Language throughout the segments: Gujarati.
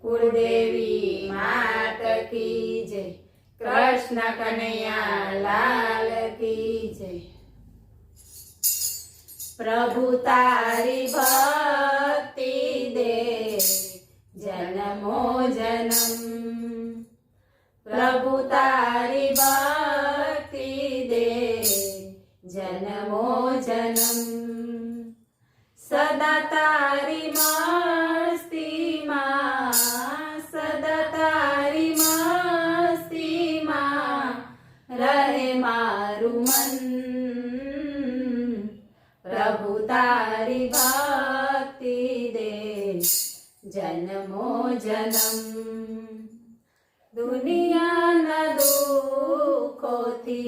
कुलदेवी मात की जय। कृष्ण कन्हैया लाल की जय। प्रभु तारी भक्ति दे जन्मो जन्म। प्रभु तारी भक्ति दे जन्मो जन्म। सदा तारी मस्ती मां, सदा तारी मस्ती मां रहे मारू मन। प्रभु तारी भक्ति दे जन्मो जन्म। दुनियाना दुखोथी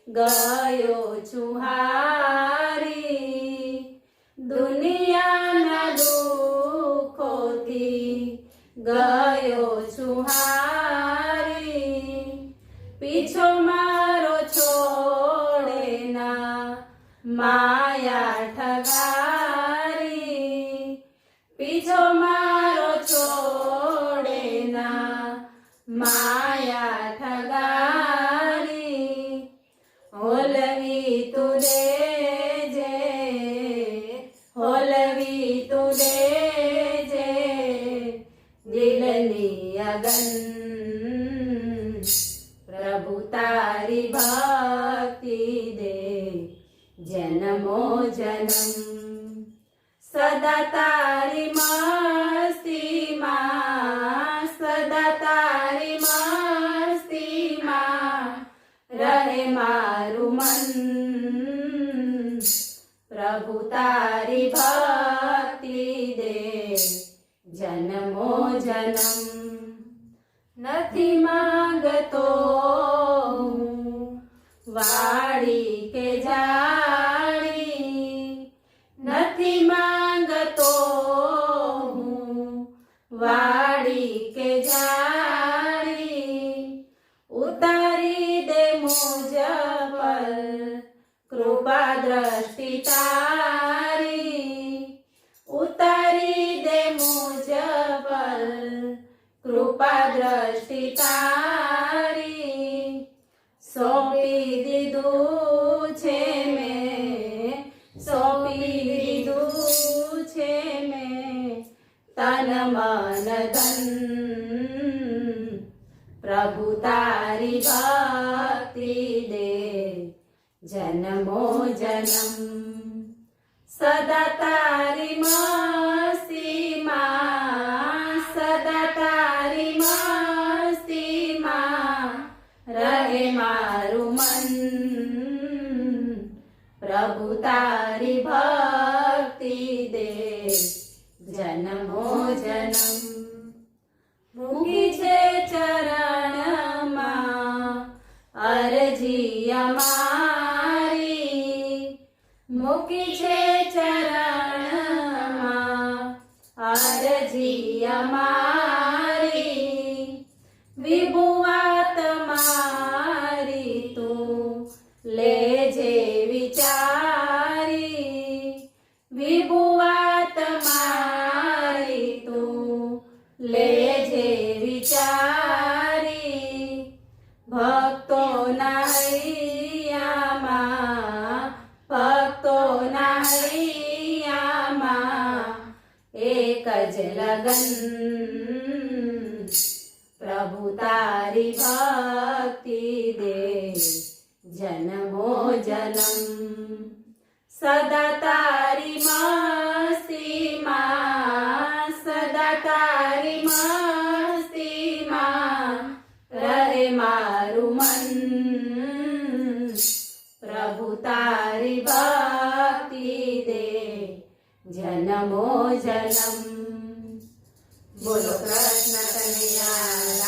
गयो છું હારી। दुनियाना दुखोथी गयो છું હારી। पीछो मारो छोड़े ना माया ठगारी। पीछो मारो छोड़े ना माया ठगारी। होलवी तू देजे, होलवी तू देजे दिलनी अगन। प्रभु तारी भक्ति दे जन्मो जन्म। सदा तारी मस्ती मां, सदा तारी मस्ती मां रहे मारू मन। प्रभु तारी भक्ति दे जन्मो जन्म। નથી માંગતો વાડી કે જાડી। નથી માંગતો વાડી કે જાડી। ઉતારી દે મુજ પર કૃપા દ્રષ્ટિ તારી। ઉતારી દે મુજ પર કૃપા દ્રષ્ટિ તારી। સોંપી દીધું છે મેં, સોંપી દીધું છે મેં તન મન ધન। પ્રભુ તારી ભક્તિ દે જન્મો જન્મ। સદા તારી મસ્તી માं, સદા તારી મસ્તી માं રહે મારું મન। પ્રભુ તારી ભક્તિ દે જન્મો જન્મ। મૂકી છે ચરણમાં અરજી અમારી। મૂકી છે ચરણમાં અરજી અમારી। વિભુવાત મારી તું લેજે વિચારી। વિભુવાત મારી તું લેજે વિચારી। ભક્તોના હૈયામાં, ભક્તોના હૈયામાં એક જ લગન। પ્રભુ તારી ભક્તિ દે જન્મો જન્મ। સદા તારી મસ્તી માं, સદા તારી મસ્તી માं રહે મારું મન। પ્રભુ તારી ભક્તિ દે જન્મો જન્મ। બોલો કૃષ્ણ કનૈયા